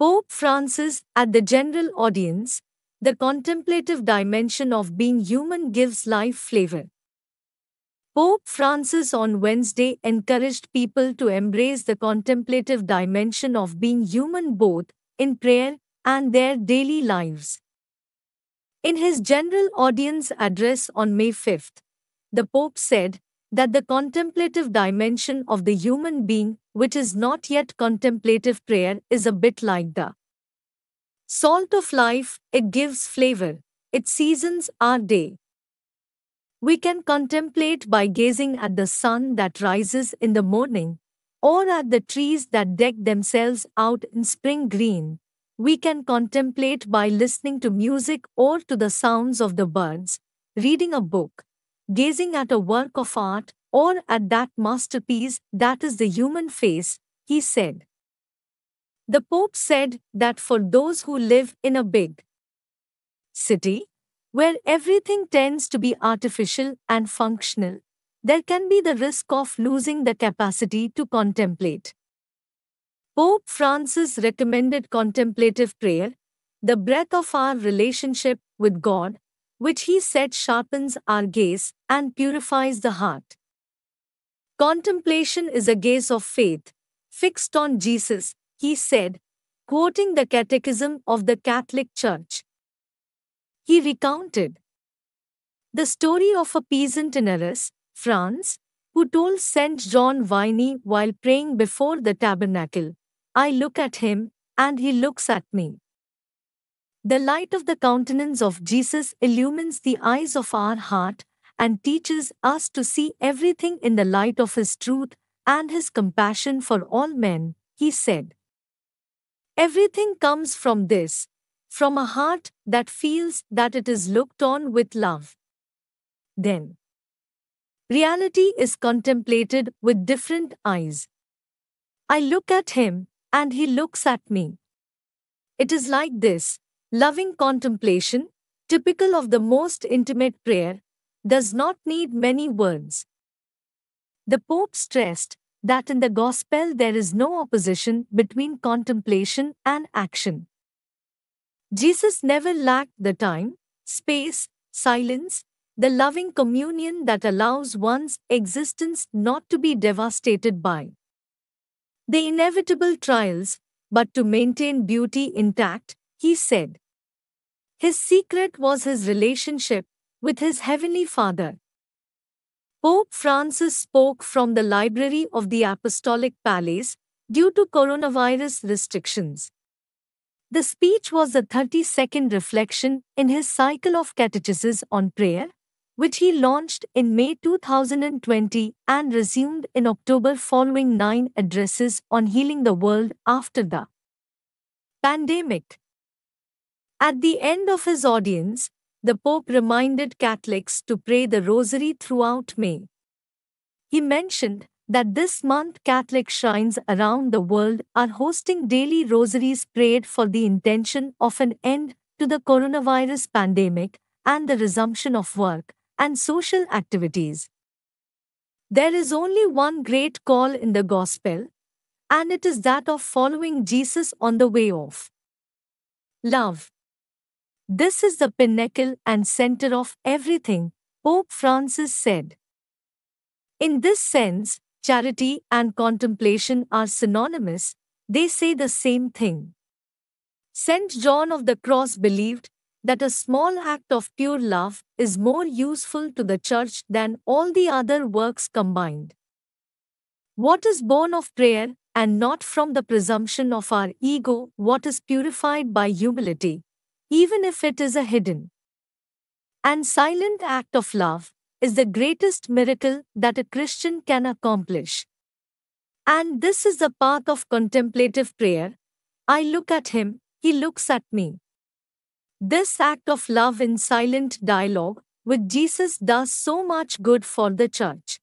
Pope Francis at the general audience, the contemplative dimension of being human gives life flavor. Pope Francis on Wednesday encouraged people to embrace the contemplative dimension of being human both in prayer and their daily lives. In his general audience address on May 5th, the Pope said that the contemplative dimension of the human being, which is not yet contemplative prayer, is a bit like the salt of life. It gives flavor, it seasons our day. We can contemplate by gazing at the sun that rises in the morning, or at the trees that deck themselves out in spring green. We can contemplate by listening to music or to the sounds of the birds, reading a book, gazing at a work of art, or at that masterpiece that is the human face, he said. The Pope said that for those who live in a big city, where everything tends to be artificial and functional, there can be the risk of losing the capacity to contemplate. Pope Francis recommended contemplative prayer, the breath of our relationship with God, which he said sharpens our gaze and purifies the heart. Contemplation is a gaze of faith, fixed on Jesus, he said, quoting the Catechism of the Catholic Church. He recounted the story of a peasant in Arras, France, who told Saint John Vianney while praying before the tabernacle, "I look at him, and he looks at me." The light of the countenance of Jesus illumines the eyes of our heart and teaches us to see everything in the light of his truth and his compassion for all men, he said. Everything comes from this, from a heart that feels that it is looked on with love. Then, reality is contemplated with different eyes. I look at him, and he looks at me. It is like this, loving contemplation, typical of the most intimate prayer, does not need many words. The Pope stressed that in the Gospel there is no opposition between contemplation and action. Jesus never lacked the time, space, silence, the loving communion that allows one's existence not to be devastated by the inevitable trials, but to maintain beauty intact, he said. His secret was his relationship with his Heavenly Father. Pope Francis spoke from the library of the Apostolic Palace due to coronavirus restrictions. The speech was a 30-second reflection in his cycle of catechesis on prayer, which he launched in May 2020 and resumed in October following 9 addresses on healing the world after the pandemic. At the end of his audience, the Pope reminded Catholics to pray the Rosary throughout May. He mentioned that this month Catholic shrines around the world are hosting daily rosaries prayed for the intention of an end to the coronavirus pandemic and the resumption of work and social activities. There is only one great call in the Gospel, and it is that of following Jesus on the way of love. This is the pinnacle and center of everything, Pope Francis said. In this sense, charity and contemplation are synonymous, they say the same thing. St. John of the Cross believed that a small act of pure love is more useful to the Church than all the other works combined. What is born of prayer, and not from the presumption of our ego, what is purified by humility, even if it is a hidden and silent act of love, is the greatest miracle that a Christian can accomplish. And this is the path of contemplative prayer. I look at him, he looks at me. This act of love in silent dialogue with Jesus does so much good for the Church.